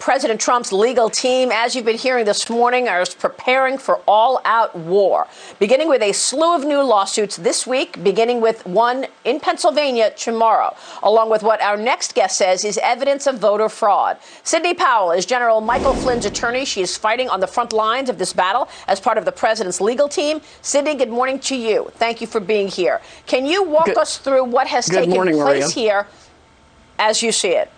President Trump's legal team, as you've been hearing this morning, is preparing for all-out war, beginning with a slew of new lawsuits this week, beginning with one in Pennsylvania tomorrow, along with what our next guest says is evidence of voter fraud. Sidney Powell is General Michael Flynn's attorney. She is fighting on the front lines of this battle as part of the president's legal team. Sidney, good morning to you. Thank you for being here. Can you walk us through what has taken place here as you see it?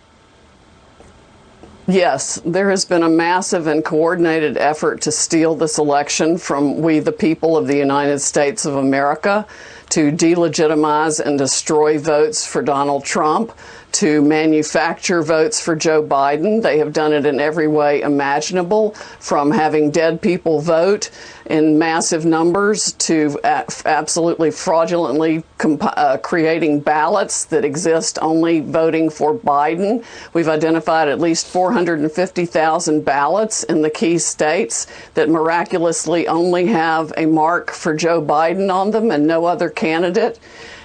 Yes, there has been a massive and coordinated effort to steal this election from we, the people of the United States of America, to delegitimize and destroy votes for Donald Trump, to manufacture votes for Joe Biden. They have done it in every way imaginable, from having dead people vote in massive numbers to absolutely fraudulently creating ballots that exist only voting for Biden. We've identified at least 450,000 ballots in the key states that miraculously only have a mark for Joe Biden on them and no other candidate.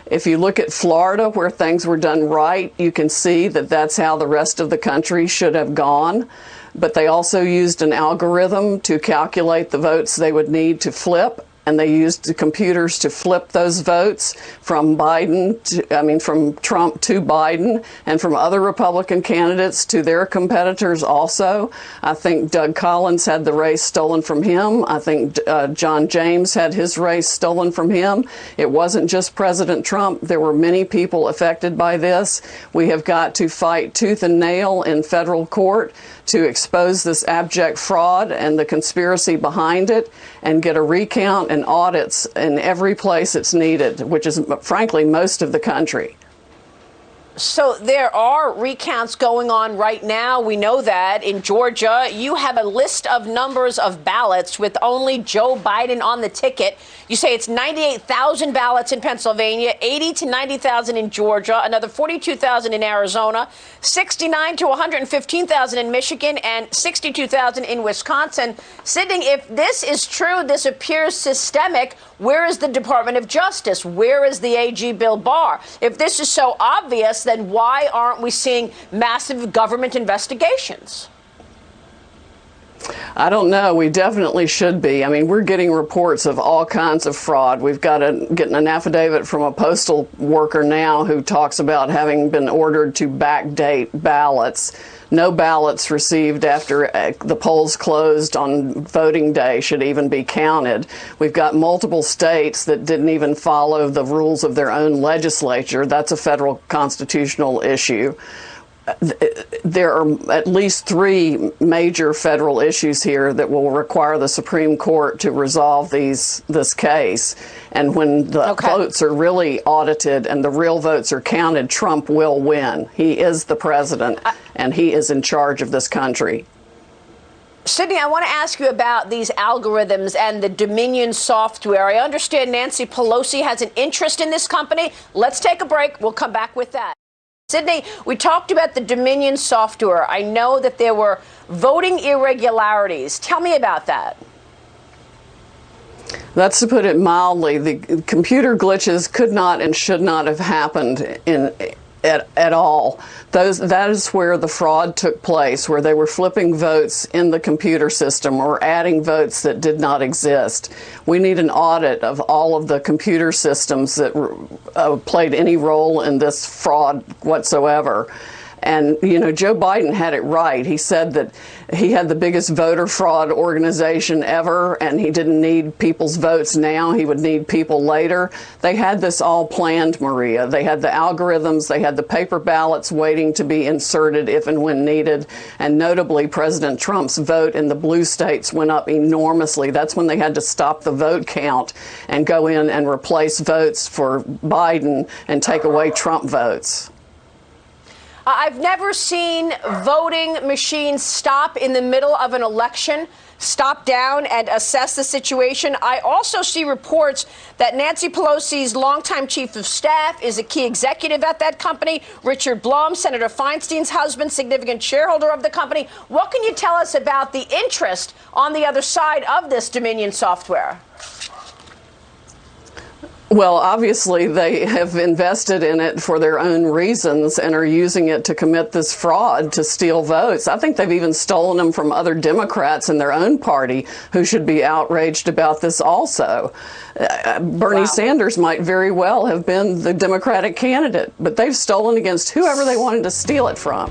If you look at Florida, where things were done right, you can see that that's how the rest of the country should have gone. But they also used an algorithm to calculate the votes they would need to flip, and they used the computers to flip those votes from Trump to Biden, and from other Republican candidates to their competitors also. I think Doug Collins had the race stolen from him. I think John James had his race stolen from him. It wasn't just President Trump. There were many people affected by this. We have got to fight tooth and nail in federal court to expose this abject fraud and the conspiracy behind it, and get a recount and audits in every place it's needed, which is, frankly, most of the country. So there are recounts going on right now. We know that in Georgia, you have a list of numbers of ballots with only Joe Biden on the ticket. You say it's 98,000 ballots in Pennsylvania, 80 to 90,000 in Georgia, another 42,000 in Arizona, 69 to 115,000 in Michigan, and 62,000 in Wisconsin. Sidney, if this is true, this appears systemic. Where is the Department of Justice? Where is the AG Bill Barr? If this is so obvious, then why aren't we seeing massive government investigations? I don't know. We definitely should be. I mean, we're getting reports of all kinds of fraud. We've got getting an affidavit from a postal worker now who talks about having been ordered to backdate ballots. No ballots received after the polls closed on voting day should even be counted. We've got multiple states that didn't even follow the rules of their own legislature. That's a federal constitutional issue. There are at least 3 major federal issues here that will require the Supreme Court to resolve this case. And when the votes are really audited and the real votes are counted, Trump will win. He is the president, and he is in charge of this country. Sidney, I want to ask you about these algorithms and the Dominion software. I understand Nancy Pelosi has an interest in this company. Let's take a break. We'll come back with that. Sidney, we talked about the Dominion software. I know that there were voting irregularities. Tell me about that. That's to put it mildly. The computer glitches could not and should not have happened at all. That is where the fraud took place, where they were flipping votes in the computer system or adding votes that did not exist. We need an audit of all of the computer systems that played any role in this fraud whatsoever. And, you know, Joe Biden had it right. He said that he had the biggest voter fraud organization ever, and he didn't need people's votes now. He would need people later. They had this all planned, Maria. They had the algorithms. They had the paper ballots waiting to be inserted if and when needed. And notably, President Trump's vote in the blue states went up enormously. That's when they had to stop the vote count and go in and replace votes for Biden and take away Trump votes. I've never seen voting machines stop in the middle of an election, stop down and assess the situation. I also see reports that Nancy Pelosi's longtime chief of staff is a key executive at that company. Richard Blum, Senator Feinstein's husband, significant shareholder of the company. What can you tell us about the interest on the other side of this Dominion software? Well, obviously, they have invested in it for their own reasons and are using it to commit this fraud to steal votes. I think they've even stolen them from other Democrats in their own party who should be outraged about this also. Bernie Sanders might very well have been the Democratic candidate, but they've stolen against whoever they wanted to steal it from.